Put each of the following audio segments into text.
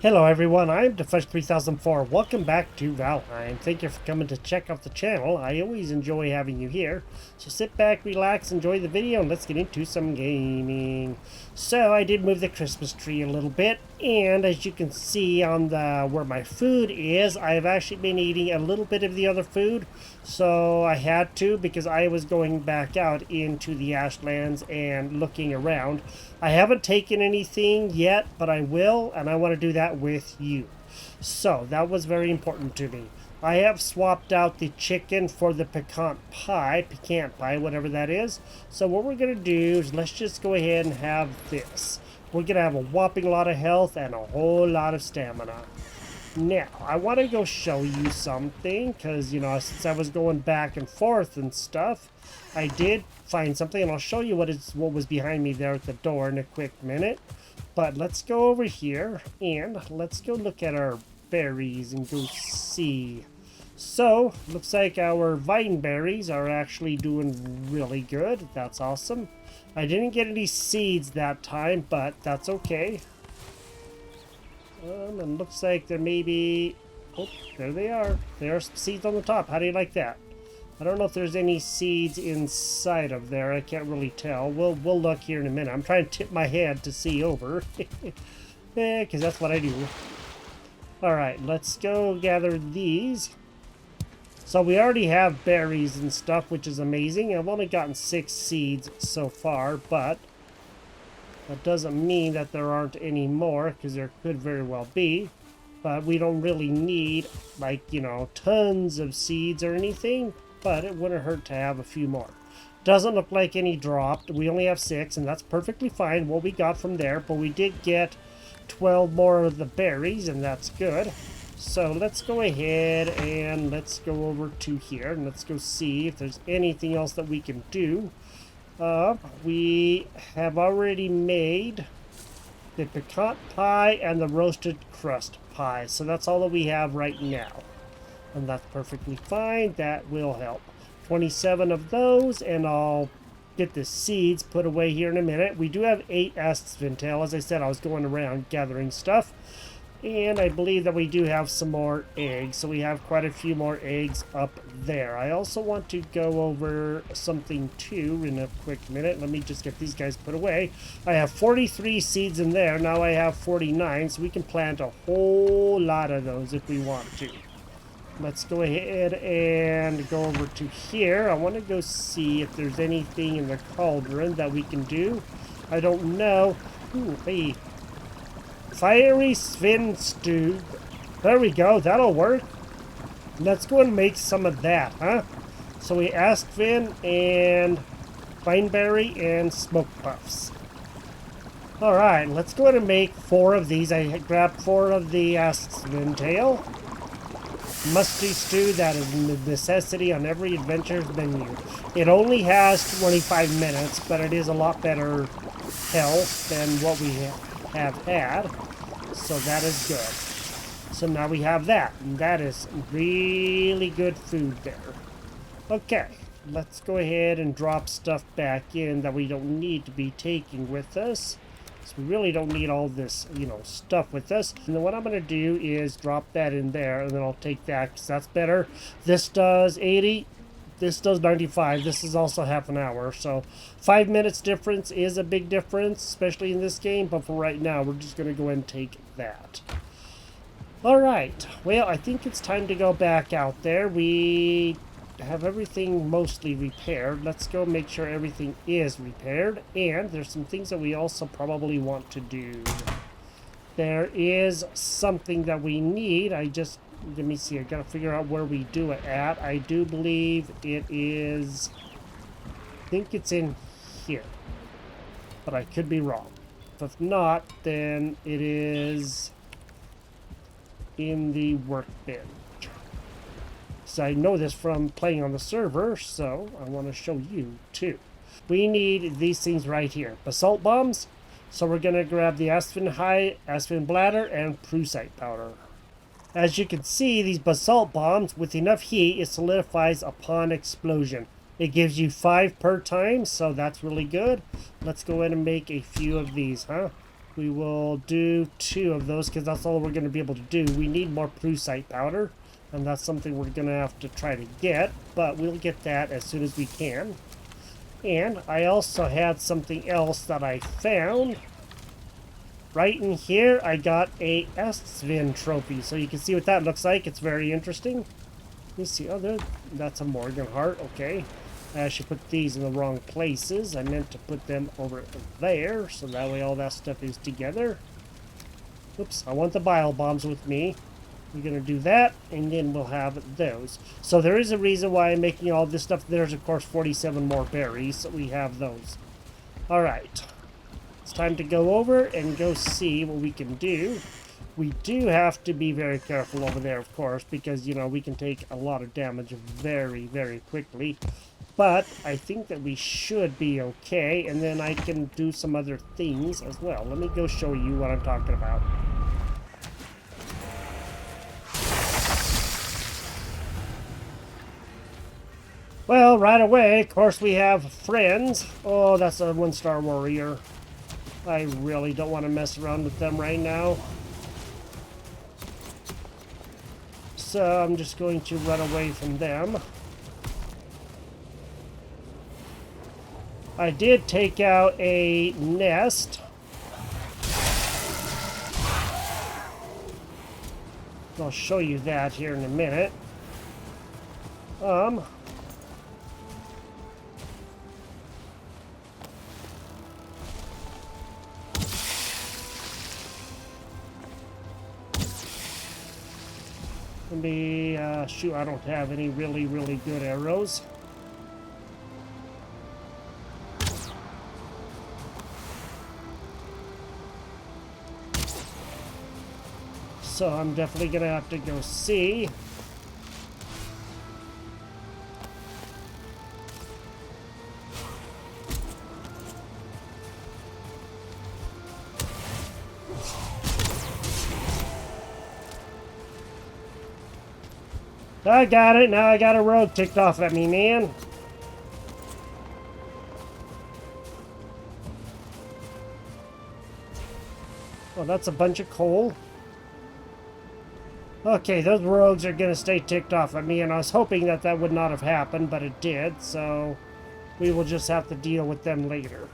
Hello everyone, I'm Defresh3004. Welcome back to Valheim. Thank you for coming to check out the channel. I always enjoy having you here. So sit back, relax, enjoy the video, and let's get into some gaming. So I did move the Christmas tree a little bit, and as you can see on the where my food is, I've actually been eating a little bit of the other food. So I had to because I was going back out into the ashlands and looking around. I haven't taken anything yet, but I will, and I want to do that with you. So that was very important to me. I have swapped out the chicken for the pecan pie, whatever that is. So what we're going to do is let's just go ahead and have this. We're going to have a whopping lot of health and a whole lot of stamina. Now, I want to go show you something, because, since I was going back and forth and stuff, I did find something, and I'll show you what was behind me there at the door in a quick minute. But let's go over here, and let's go look at our berries and go see. So, looks like our vine berries are actually doing really good. That's awesome. I didn't get any seeds that time, but that's okay. And looks like there may be... Oh, there they are. There are some seeds on the top. How do you like that? I don't know if there's any seeds inside of there. I can't really tell. We'll look here in a minute. I'm trying to tip my head to see over. Because that's what I do. Alright, let's go gather these. So we already have berries and stuff, which is amazing. I've only gotten 6 seeds so far, but that doesn't mean that there aren't any more, because there could very well be. But we don't really need, like, tons of seeds or anything. But it wouldn't hurt to have a few more. Doesn't look like any dropped. We only have 6, and that's perfectly fine what we got from there. But we did get 12 more of the berries, and that's good. So let's go ahead and let's go over to here, and let's go see if there's anything else that we can do. We have already made the pecan pie and the roasted crust pie. So that's all that we have right now. And that's perfectly fine. That will help. 27 of those, and I'll get the seeds put away here in a minute. We do have 8 S1-Ep89. As I said, I was going around gathering stuff. And I believe that we do have some more eggs. So we have quite a few more eggs up there. I also want to go over something too in a quick minute. Let me just get these guys put away. I have 43 seeds in there. Now I have 49. So we can plant a whole lot of those if we want to. Let's go ahead and go over to here. I want to go see if there's anything in the cauldron that we can do. I don't know. Ooh, hey. Fiery Sven stew. There we go. That'll work. Let's go and make some of that, huh? So we asked Finn and Vineberry and Smoke Puffs. Alright, let's go ahead and make 4 of these. I grabbed 4 of the Sven-tail. Musty stew, that is a necessity on every adventure's menu. It only has 25 minutes, but it is a lot better health than what we have had. So that is good. So now we have that. And that is really good food there. Okay, let's go ahead and drop stuff back in that we don't need to be taking with us. So we really don't need all this, stuff with us. And then what I'm going to do is drop that in there, and then I'll take that, because that's better. This does 80. This does 95. This is also half an hour. So 5 minutes difference is a big difference, especially in this game. But for right now, we're just going to go ahead and take that. Alright. Well, I think it's time to go back out there. We have everything mostly repaired. Let's go make sure everything is repaired. And there's some things that we also probably want to do. There is something that we need. Let me see. I gotta figure out where we do it at. I do believe it is... I think it's in here. But I could be wrong. If not, then it is in the workbench. So I know this from playing on the server, so I want to show you too. We need these things right here. Basalt bombs. So we're going to grab the Aspen bladder, and Prusite powder. As you can see, these basalt bombs, with enough heat, it solidifies upon explosion. It gives you 5 per time, so that's really good. Let's go ahead and make a few of these, huh? We will do 2 of those because that's all we're going to be able to do. We need more prussite powder, and that's something we're going to have to try to get, but we'll get that as soon as we can. And I also had something else that I found. Right in here, I got a S1 trophy, so you can see what that looks like. It's very interesting. Let me see. Oh, there, that's a Morgan heart. Okay. I actually put these in the wrong places. I meant to put them over there, so that way all that stuff is together. Oops, I want the bile bombs with me. We're going to do that, and then we'll have those. So there is a reason why I'm making all this stuff. There's, of course, 47 more berries, so we have those. All right. It's time to go over and go see what we can do. We do have to be very careful over there, of course, because, you know, we can take a lot of damage very, very quickly. But I think that we should be okay, and then I can do some other things as well. Let me go show you what I'm talking about. Well, right away, of course, we have friends. Oh, that's a 1-star warrior. I really don't want to mess around with them right now. So I'm just going to run away from them. I did take out a nest. I'll show you that here in a minute. Shoot, I don't have any really good arrows. So I'm definitely gonna have to go see. I got it. Now I got a rogue ticked off at me, man. Oh, that's a bunch of coal. Okay, those rogues are going to stay ticked off at me, and I was hoping that that would not have happened, but it did, so we will just have to deal with them later.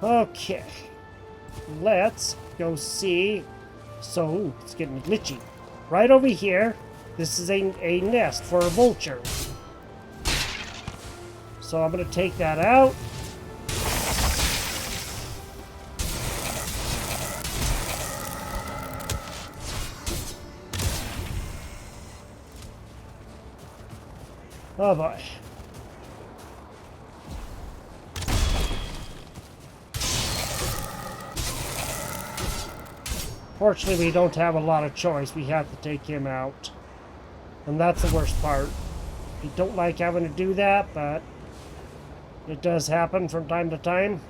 Okay. Let's go see. So, ooh, it's getting glitchy. Right over here. This is a nest for a vulture. So I'm going to take that out. Oh boy. Fortunately, we don't have a lot of choice. We have to take him out. And that's the worst part. We don't like having to do that, but it does happen from time to time.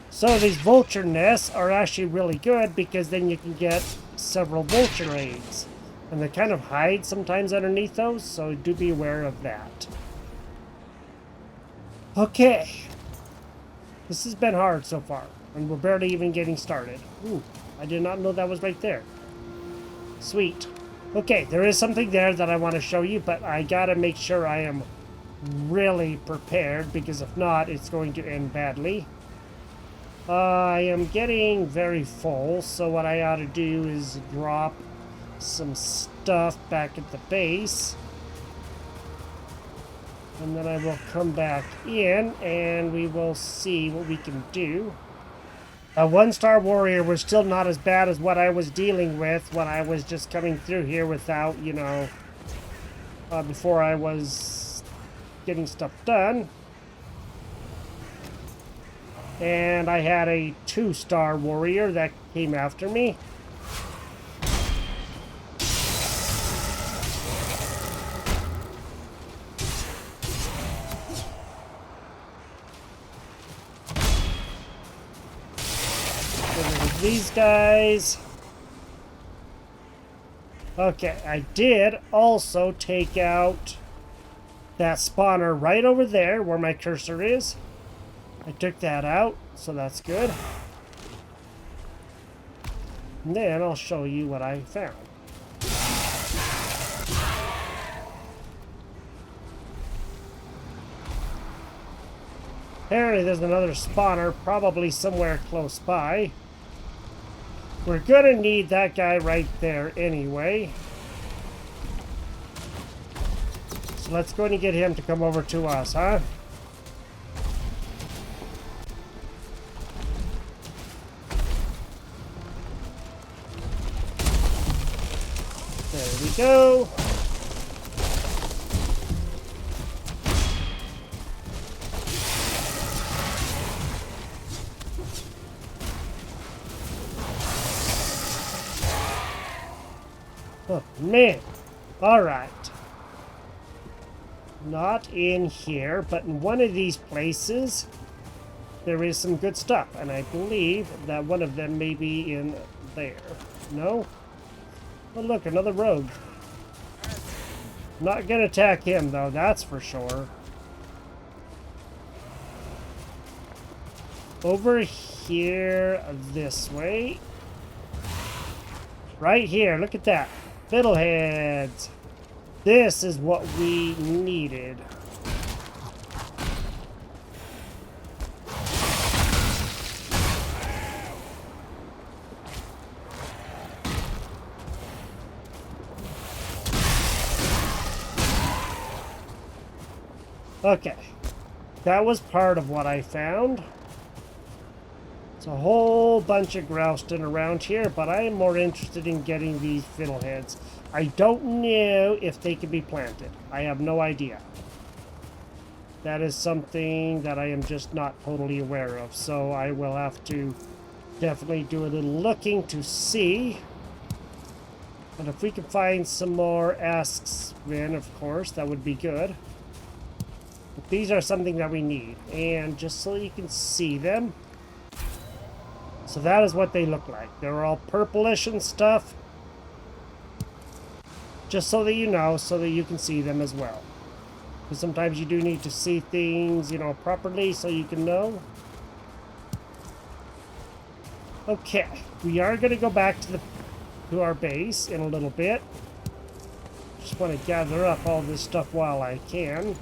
So these vulture nests are actually really good because then you can get several vulture eggs. And they kind of hide sometimes underneath those, so do be aware of that. Okay. This has been hard so far, and we're barely even getting started. Ooh, I did not know that was right there. Sweet. Okay, there is something there that I want to show you, but I gotta make sure I am really prepared, because if not, it's going to end badly. I am getting very full, so what I ought to do is drop some stuff back at the base. And then I will come back in, and we will see what we can do. A 1-star warrior was still not as bad as what I was dealing with when I was just coming through here without, you know, before I was getting stuff done. And I had a 2-star warrior that came after me. These guys. Okay, I did also take out that spawner right over there where my cursor is. I took that out, so that's good. And then I'll show you what I found. Apparently there's another spawner, probably somewhere close by. We're gonna need that guy right there anyway. So let's go and get him to come over to us, huh? There we go. Oh, man. All right. Not in here, but in one of these places, there is some good stuff. And I believe that one of them may be in there. No? Oh, look, another rogue. Not gonna attack him, though, that's for sure. Over here, this way. Right here, look at that. Fiddleheads. This is what we needed. Okay. That was part of what I found. It's a whole bunch of grousting around here, but I am more interested in getting these fiddleheads. I don't know if they can be planted. I have no idea. That is something that I am just not totally aware of, so I will have to definitely do a little looking to see. And if we can find some more asks, then of course that would be good. But these are something that we need, and just so you can see them. So that is what they look like. They're all purplish and stuff. Just so that you know, so that you can see them as well. Because sometimes you do need to see things, you know, properly so you can know. Okay, we are going to go back to our base in a little bit. Just want to gather up all this stuff while I can.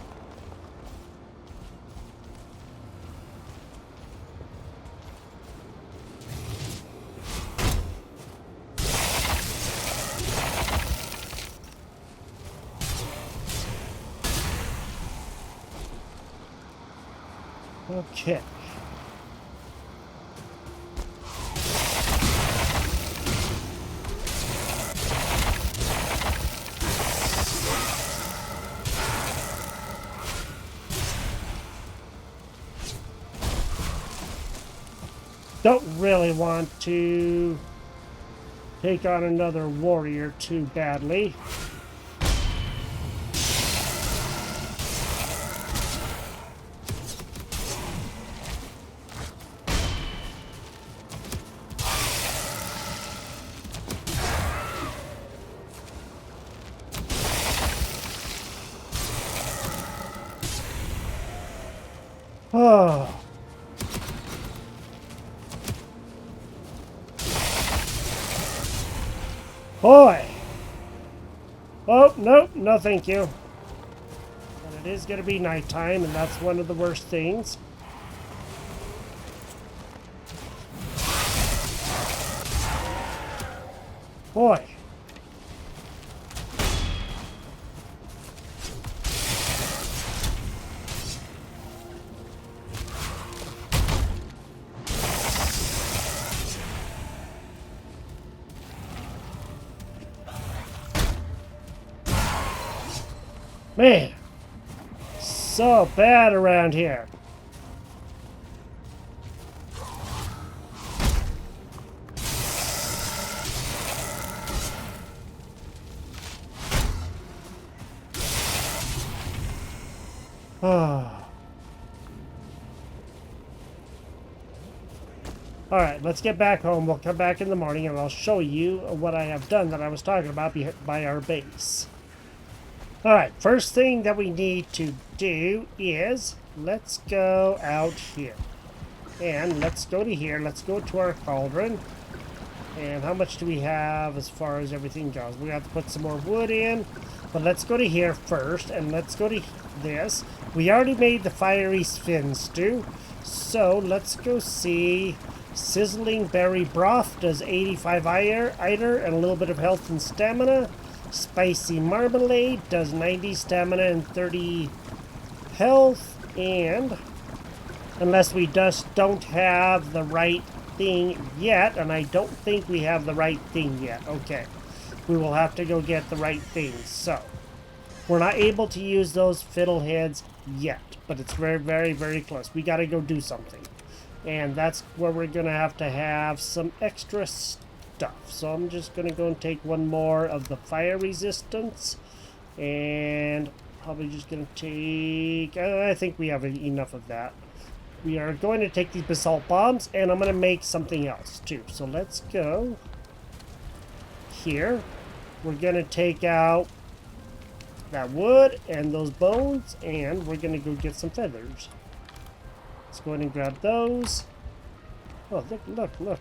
Okay. Don't really want to take on another warrior too badly. Oh. Boy. Oh, nope, no thank you. But it is going to be nighttime, and that's one of the worst things. Boy. Man, so bad around here. Alright, let's get back home. We'll come back in the morning and I'll show you what I have done that I was talking about by our base. Alright, first thing that we need to do is, let's go out here. And let's go to here, let's go to our cauldron. And how much do we have as far as everything goes? We have to put some more wood in. But let's go to here first, and let's go to this. We already made the fiery fin stew. So let's go see. Sizzling berry broth does 85 iter and a little bit of health and stamina. Spicy marmalade does 90 stamina and 30 health. And unless we just don't have the right thing yet, and I don't think we have the right thing yet. Okay, we will have to go get the right thing. So we're not able to use those fiddleheads yet, but it's very, very, very close. We got to go do something, and that's where we're gonna have to have some extra stuff. So I'm just gonna go and take one more of the fire resistance, and probably just gonna take, I think we have enough of that. We are going to take these basalt bombs, and I'm going to make something else too. So let's go here. We're going to take out that wood and those bones, and we're going to go get some feathers. Let's go ahead and grab those. Oh, look, look, look.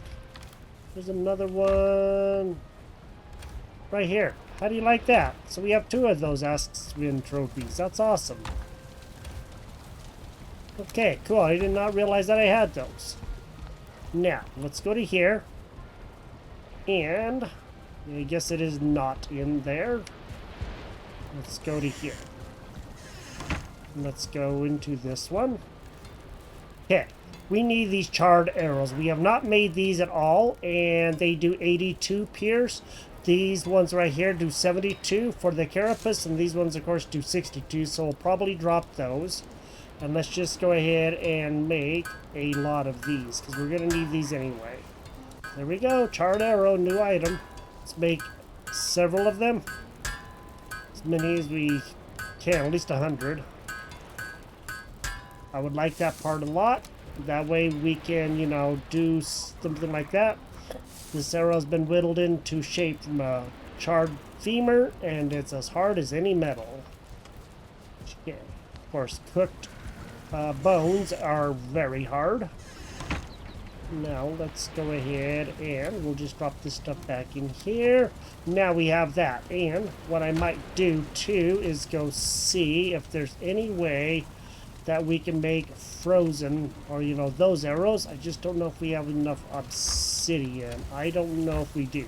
There's another one right here. How do you like that? So we have 2 of those Aspen trophies. That's awesome. Okay, cool. I did not realize that I had those. Now, let's go to here. And I guess it is not in there. Let's go to here. Let's go into this one. Okay, we need these charred arrows. We have not made these at all, and they do 82 pierce. These ones right here do 72 for the carapace, and these ones, of course, do 62, so we'll probably drop those. And let's just go ahead and make a lot of these, because we're going to need these anyway. There we go. Charred arrow, new item. Let's make several of them. As many as we can, at least 100. I would like that part a lot. That way we can, you know, do something like that. This arrow has been whittled into shape from a charred femur, and it's as hard as any metal. Okay. Of course, cooked bones are very hard. Now let's go ahead and we'll just drop this stuff back in here. Now we have that, and what I might do too is go see if there's any way that we can make frozen, or you know, those arrows. I just don't know if we have enough obsidian. I don't know if we do.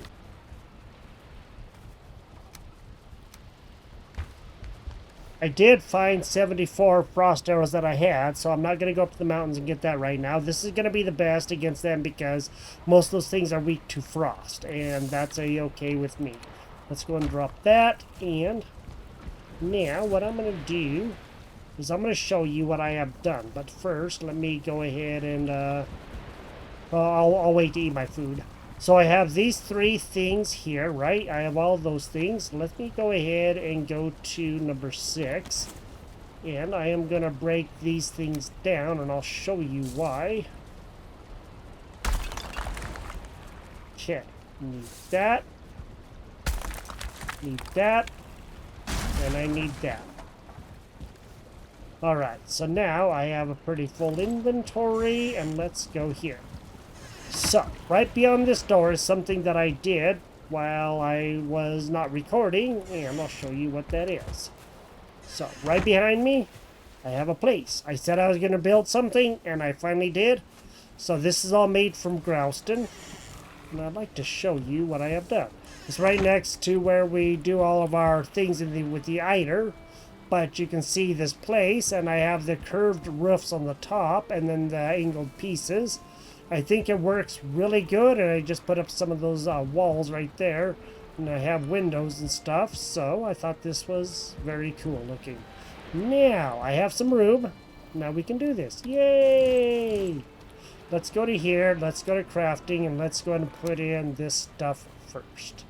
I did find 74 frost arrows that I had, so I'm not going to go up to the mountains and get that right now. This is going to be the best against them because most of those things are weak to frost, and that's okay with me. Let's go and drop that, and now what I'm going to do is I'm going to show you what I have done. But first, let me go ahead and I'll wait to eat my food. So I have these 3 things here, right? I have all those things. Let me go ahead and go to number 6. And I am going to break these things down, and I'll show you why. Okay. Need that. Need that. And I need that. Alright, so now I have a pretty full inventory, and let's go here. So, right beyond this door is something that I did while I was not recording, and I'll show you what that is. So, right behind me, I have a place. I said I was going to build something, and I finally did. So this is all made from Grouston, and I'd like to show you what I have done. It's right next to where we do all of our things with the Eider, but you can see this place, and I have the curved roofs on the top, and then the angled pieces. I think it works really good, and I just put up some of those walls right there, and I have windows and stuff, so I thought this was very cool looking. Now, I have some room. Now we can do this. Yay! Let's go to here, let's go to crafting, and let's go ahead and put in this stuff first.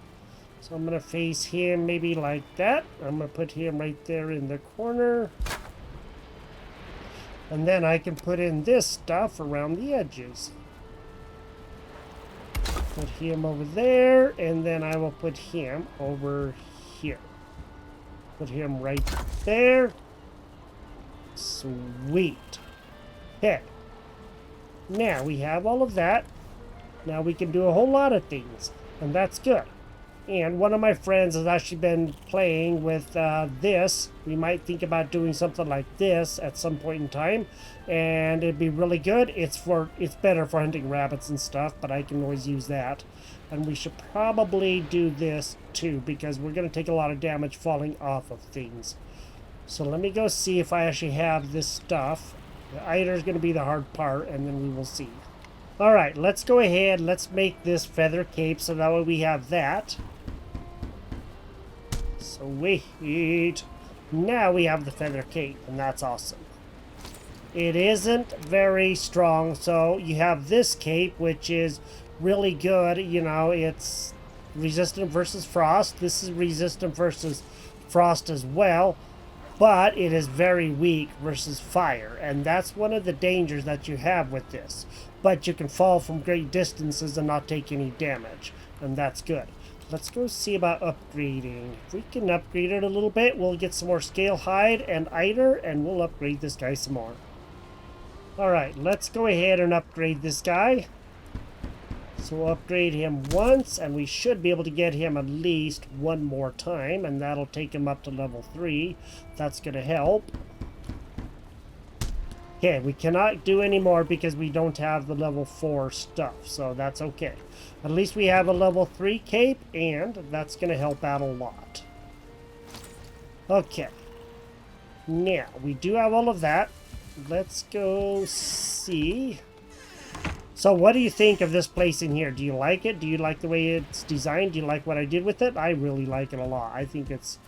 So I'm going to face him maybe like that. I'm going to put him right there in the corner. And then I can put in this stuff around the edges. Put him over there, and then I will put him over here. Put him right there. Sweet. Okay. Now we have all of that. Now we can do a whole lot of things, and that's good. And one of my friends has actually been playing with this. We might think about doing something like this at some point in time, and it'd be really good. It's better for hunting rabbits and stuff, but I can always use that. And we should probably do this too, because we're going to take a lot of damage falling off of things. So let me go see if I actually have this stuff. The eider is going to be the hard part, and then we will see. Alright, let's go ahead. Let's make this feather cape so that way we have that. So wait. Now we have the feather cape, and that's awesome. It isn't very strong, so you have this cape, which is really good. You know, it's resistant versus frost. This is resistant versus frost as well, but it is very weak versus fire, and that's one of the dangers that you have with this. But you can fall from great distances and not take any damage, and that's good. Let's go see about upgrading. If we can upgrade it a little bit, we'll get some more scale hide and eider, and we'll upgrade this guy some more. Alright, let's go ahead and upgrade this guy. So we'll upgrade him once, and we should be able to get him at least one more time, and that'll take him up to level 3. That's going to help. Okay, we cannot do any more because we don't have the level 4 stuff, so that's okay. At least we have a level 3 cape, and that's going to help out a lot. Okay. Now, we do have all of that. Let's go see. So what do you think of this place in here? Do you like it? Do you like the way it's designed? Do you like what I did with it? I really like it a lot. I think it's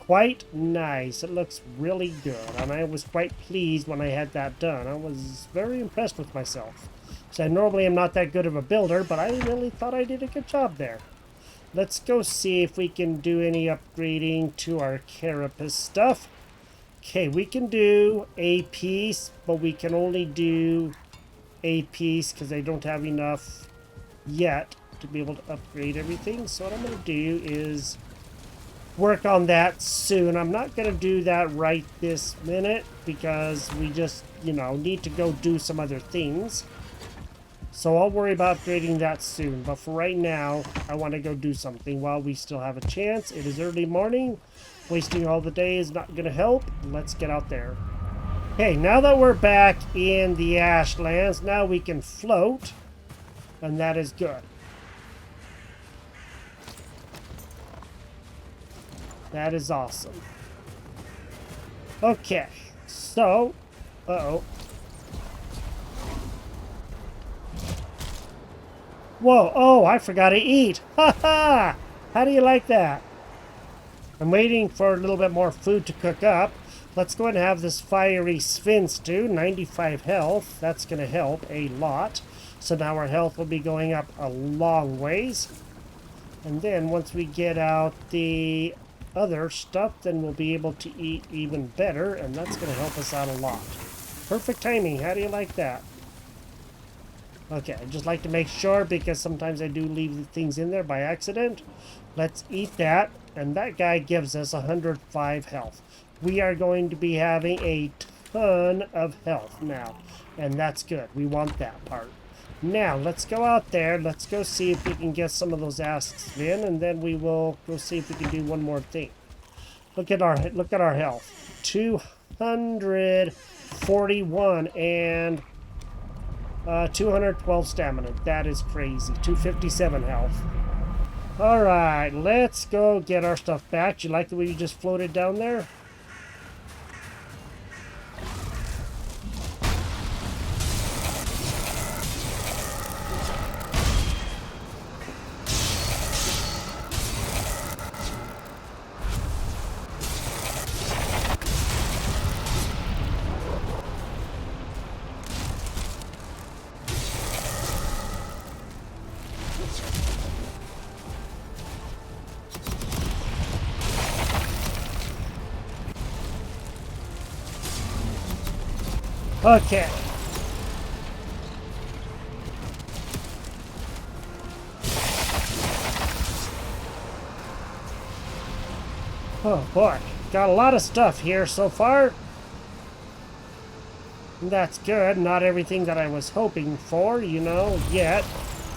quite nice. It looks really good, and I was quite pleased when I had that done. I was very impressed with myself. So I normally am not that good of a builder, but I really thought I did a good job there. Let's go see if we can do any upgrading to our carapace stuff. Okay, we can do a piece, but we can only do a piece because I don't have enough yet to be able to upgrade everything. So what I'm going to do is work on that soon. I'm not going to do that right this minute because we just, you know, need to go do some other things. So I'll worry about upgrading that soon. But for right now, I want to go do something while we still have a chance. It is early morning. Wasting all the day is not going to help. Let's get out there. Okay, now that we're back in the ashlands, now we can float. And that is good. That is awesome. Okay, so... Uh-oh. Whoa, oh, I forgot to eat. Ha ha! How do you like that? I'm waiting for a little bit more food to cook up. Let's go ahead and have this fiery sphinx too. 95 health. That's going to help a lot. So now our health will be going up a long ways. And then once we get out the other stuff, then we'll be able to eat even better. And that's going to help us out a lot. Perfect timing. How do you like that? Okay, I just like to make sure because sometimes I do leave things in there by accident. Let's eat that. And that guy gives us 105 health. We are going to be having a ton of health now. And that's good. We want that part. Now, let's go out there. Let's go see if we can get some of those asks in. And then we will go see if we can do one more thing. Look at our health. 241 and 212 stamina. That is crazy. 257 health. Alright, let's go get our stuff back. Do you like the way you just floated down there? Okay. Oh boy, got a lot of stuff here so far. That's good. Not everything that I was hoping for, you know, yet.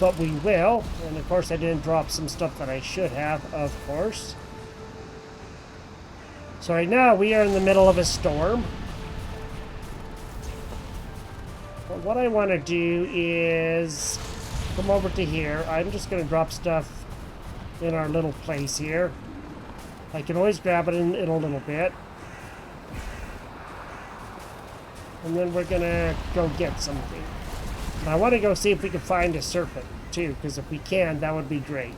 but we will. And of course I didn't drop some stuff that I should have, of course. So right now we are in the middle of a storm. But what I want to do is come over to here. I'm just going to drop stuff in our little place here. I can always grab it in a little bit. And then we're going to go get something. And I want to go see if we can find a serpent too, because if we can, that would be great.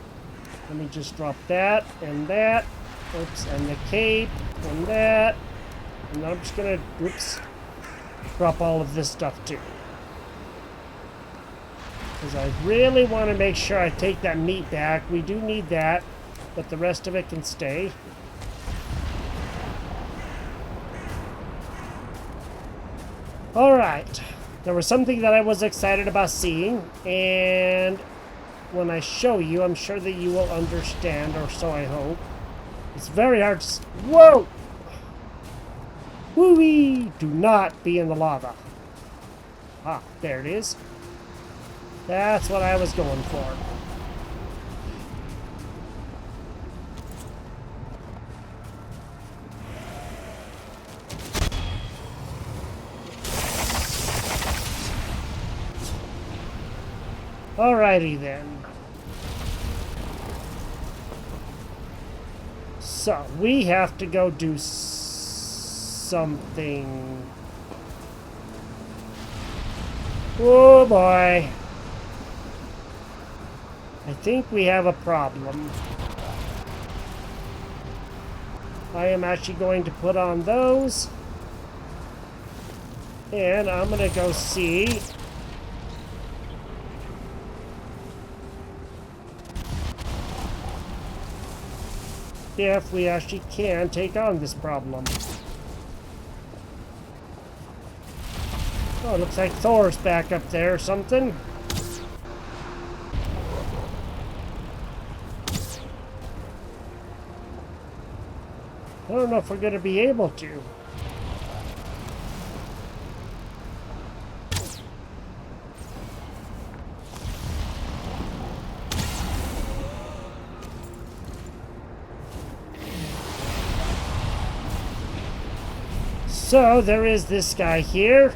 Let me just drop that and that. Oops, and the cape and that. And then I'm just going to, oops, drop all of this stuff too. Because I really want to make sure I take that meat back. We do need that, but the rest of it can stay. Alright, there was something that I was excited about seeing, and when I show you, I'm sure that you will understand, or so I hope. It's very hard to... Whoa! Woo-wee! Do not be in the lava. Ah, there it is. That's what I was going for. Alrighty then. So, we have to go do something. Oh boy. I think we have a problem. I am actually going to put on those. And I'm going to go see if we actually can take on this problem. Oh, it looks like Thor's back up there or something. I don't know if we're going to be able to. So, there is this guy here.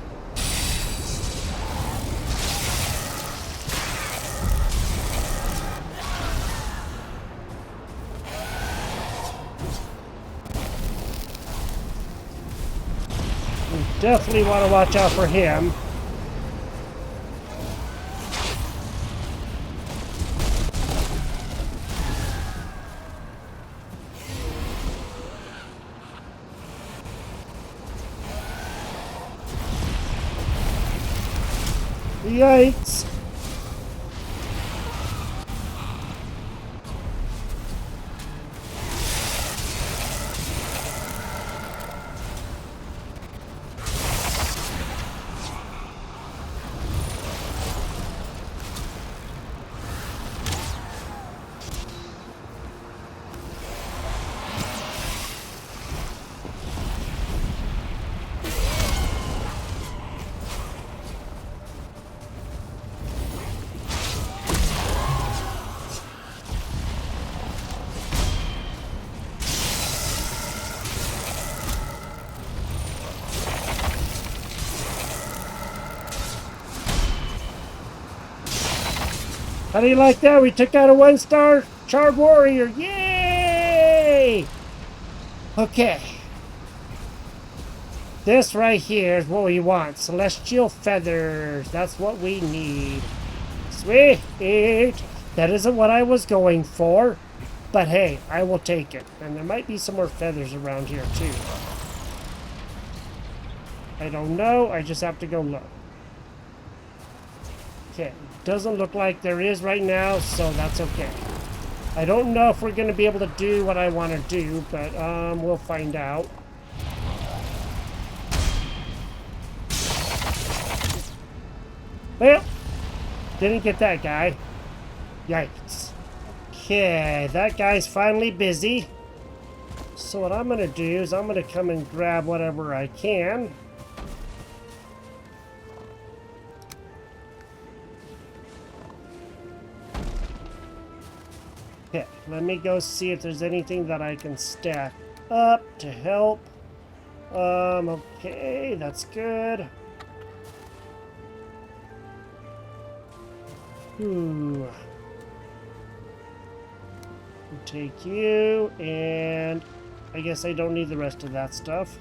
We definitely want to watch out for him. Yikes. How do you like that? We took out a 1-star charred warrior. Yay! Okay. This right here is what we want. Celestial feathers. That's what we need. Sweet. That isn't what I was going for. But hey, I will take it. And there might be some more feathers around here too. I don't know. I just have to go look. Okay. Doesn't look like there is right now, so that's okay. I don't know if we're going to be able to do what I want to do, but we'll find out. Well, didn't get that guy. Yikes. Okay, that guy's finally busy. So what I'm going to do is I'm going to come and grab whatever I can. Let me go see if there's anything that I can stack up to help. Okay, that's good. Take you, and I guess I don't need the rest of that stuff.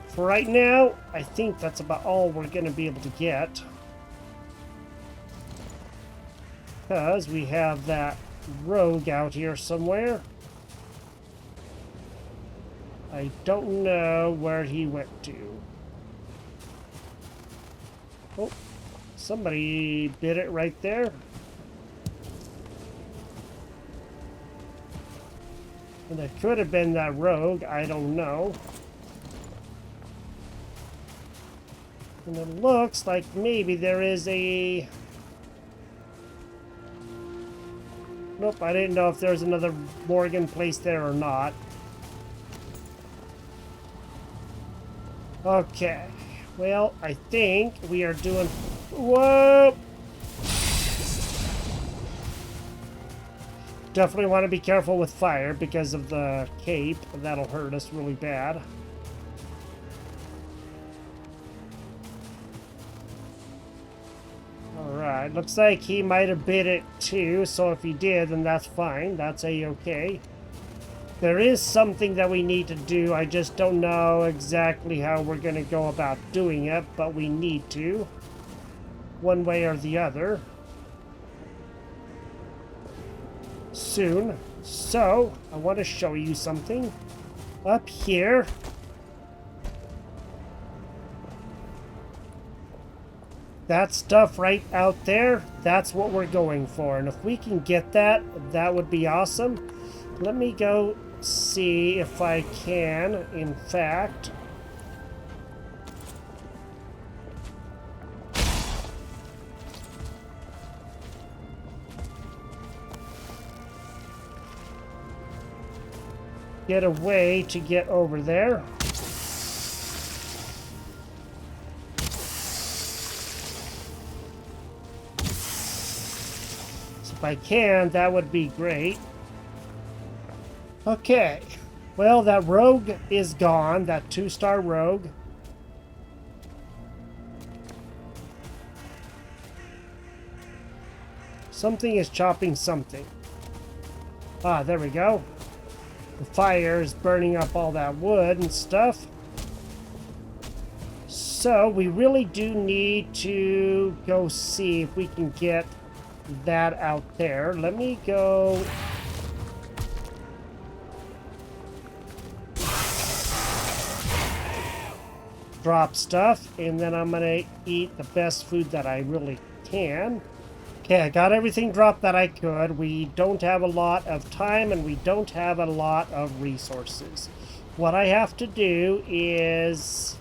For right now, I think that's about all we're going to be able to get. Because we have that rogue out here somewhere. I don't know where he went to. Oh, somebody bit it right there. And it could have been that rogue, I don't know. And it looks like maybe there is a... Nope, I didn't know if there's another Morgan placed there or not. Okay. Well, I think we are doing... Whoa! Definitely want to be careful with fire because of the cape. That'll hurt us really bad. Alright, looks like he might have bit it too, so if he did, then that's fine. That's a-okay. There is something that we need to do. I just don't know exactly how we're going to go about doing it, but we need to. One way or the other. Soon. So, I want to show you something. Up here. That stuff right out there, that's what we're going for. And if we can get that, that would be awesome. Let me go see if I can, in fact... get a way to get over there. So if I can, that would be great. Okay. Well, that rogue is gone. That 2-star rogue. Something is chopping something. Ah, there we go. The fire is burning up all that wood and stuff. So we really do need to go see if we can get that out there. Let me go... drop stuff, and then I'm gonna eat the best food that I really can. Okay, I got everything dropped that I could. We don't have a lot of time, and we don't have a lot of resources. What I have to do is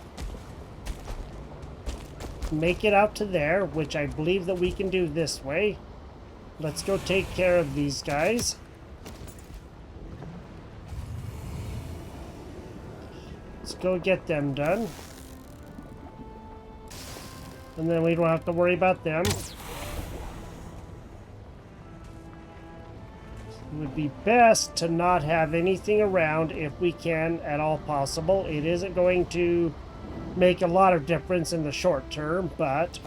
make it out to there, which I believe that we can do this way. Let's go take care of these guys. Let's go get them done. And then we don't have to worry about them. It would be best to not have anything around if we can at all possible. It isn't going to make a lot of difference in the short term, but...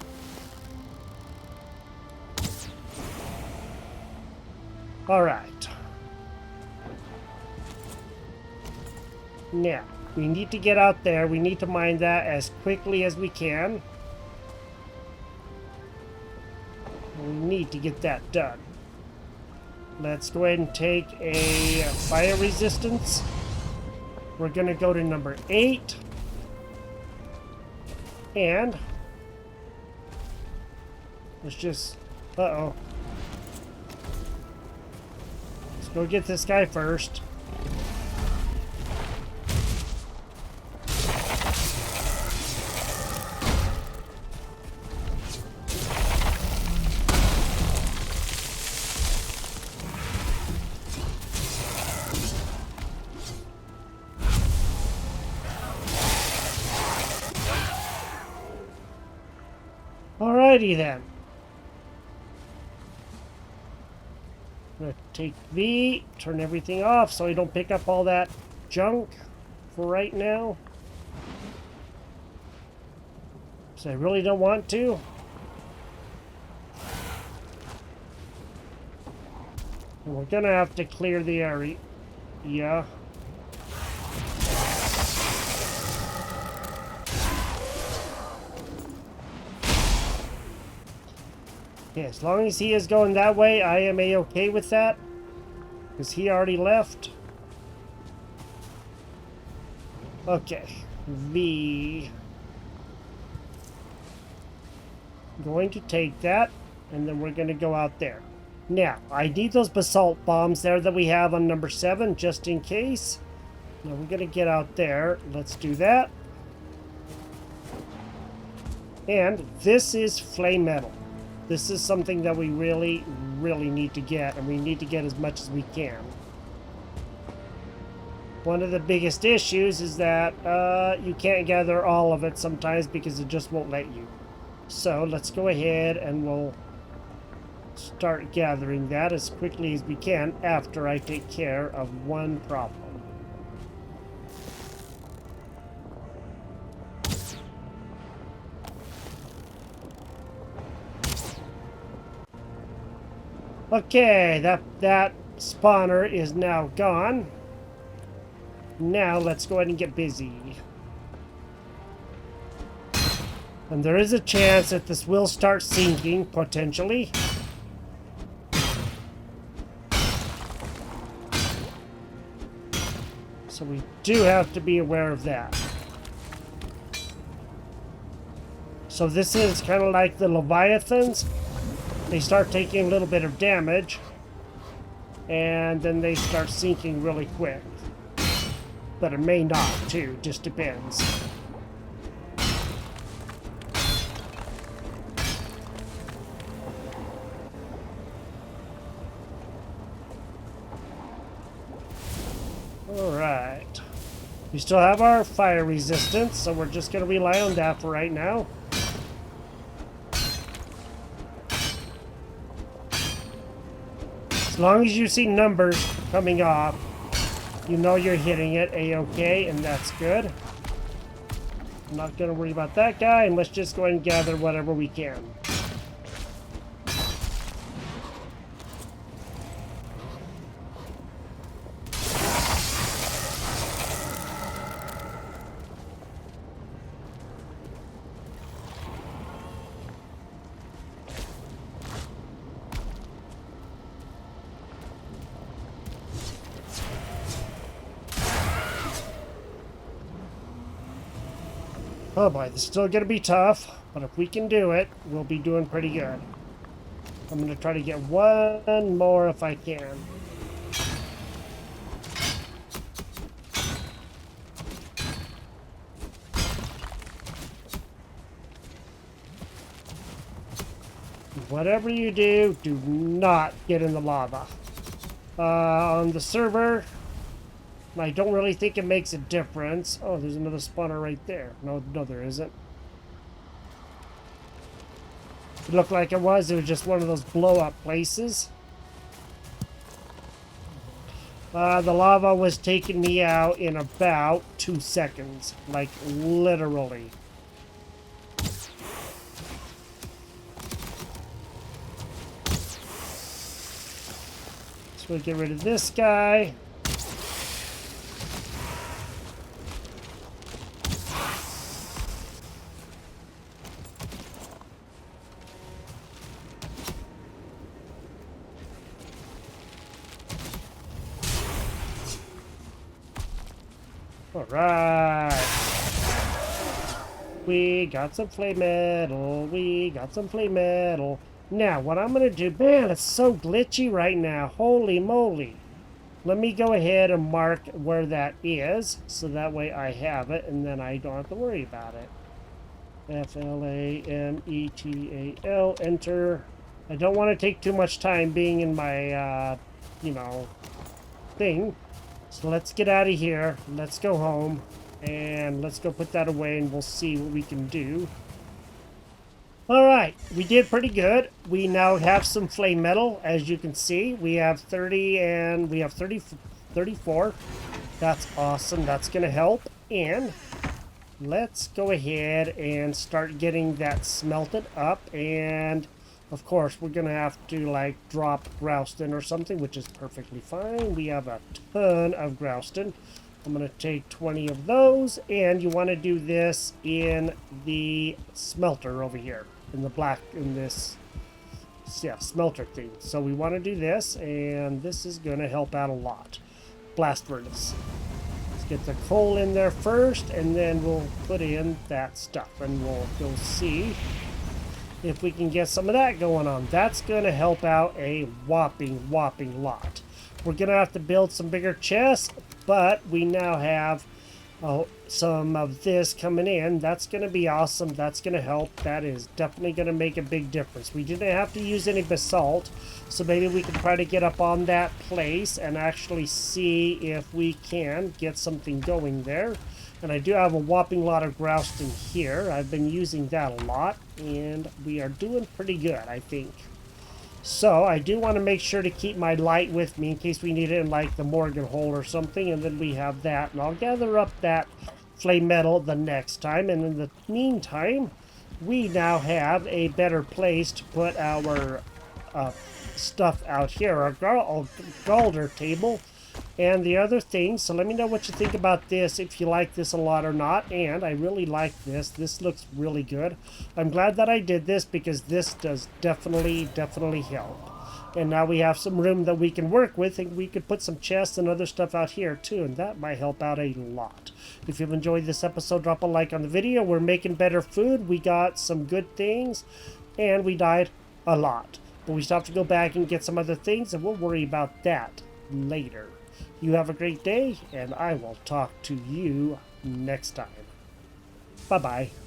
Alright. Now, we need to get out there. We need to mine that as quickly as we can. We need to get that done. Let's go ahead and take a fire resistance. We're going to go to number 8. And let's just... Uh-oh. Let's go get this guy first. Alrighty then. gonna take V, turn everything off so I don't pick up all that junk for right now. So I really don't want to. And we're gonna have to clear the area. Yeah. Okay, as long as he is going that way, I am a-okay with that. Because he already left. Okay. V. Going to take that, and then we're going to go out there. Now, I need those basalt bombs there that we have on number 7, just in case. Now, we're going to get out there. Let's do that. And this is Flametal. This is something that we really, really need to get, and we need to get as much as we can. One of the biggest issues is that you can't gather all of it sometimes because it just won't let you. So let's go ahead and we'll start gathering that as quickly as we can after I take care of one problem. Okay, that spawner is now gone. Now let's go ahead and get busy. And there is a chance that this will start sinking, potentially. So we do have to be aware of that. So this is kind of like the Leviathans. They start taking a little bit of damage, and then they start sinking really quick. But it may not, too. Just depends. Alright. We still have our fire resistance, so we're just going to rely on that for right now. As long as you see numbers coming off, you know you're hitting it a-okay, and that's good. I'm not going to worry about that guy, and let's just go ahead and gather whatever we can. Oh boy, this is still going to be tough, but if we can do it, we'll be doing pretty good. I'm going to try to get one more if I can. Whatever you do, do not get in the lava. On the server, I don't really think it makes a difference. Oh, there's another spawner right there. No, there isn't. It looked like it was just one of those blow-up places. The lava was taking me out in about 2 seconds. Like, literally. So we'll get rid of this guy. Alright. We got some flame metal. We got some flame metal. Now, what I'm going to do... Man, it's so glitchy right now. Holy moly. Let me go ahead and mark where that is. So that way I have it. And then I don't have to worry about it. Flametal. Enter. I don't want to take too much time being in my, thing. So let's get out of here. Let's go home. And let's go put that away and we'll see what we can do. All right, we did pretty good. We now have some flame metal, as you can see. We have 30 and we have 34. That's awesome. That's going to help. And let's go ahead and start getting that smelted up. And of course, we're going to have to like drop grouston or something, which is perfectly fine. We have a ton of grouston. I'm going to take 20 of those, and you want to do this in the smelter over here, in the black, in this, yeah, smelter thing. So we want to do this, and this is going to help out a lot. Blast furnace. Let's get the coal in there first, and then we'll put in that stuff, and we'll go see if we can get some of that going on. That's going to help out a whopping lot. We're going to have to build some bigger chests, but we now have some of this coming in. That's going to be awesome. That's going to help. That is definitely going to make a big difference. We didn't have to use any basalt, so maybe we can try to get up on that place and actually see if we can get something going there. And I do have a whopping lot of grouse in here. I've been using that a lot, and we are doing pretty good, I think. So I do want to make sure to keep my light with me in case we need it in like the Morgan hole or something, and then we have that. And I'll gather up that flame metal the next time, and in the meantime, we now have a better place to put our stuff out here, our galder table and the other things. So let me know what you think about this, if you like this a lot or not. And I really like this. This looks really good. I'm glad that I did this because this does definitely help. And now we have some room that we can work with, and we could put some chests and other stuff out here too, and that might help out a lot. If you've enjoyed this episode, drop a like on the video. We're making better food. We got some good things, and we died a lot. But we still have to go back and get some other things, and we'll worry about that later. You have a great day, and I will talk to you next time. Bye-bye.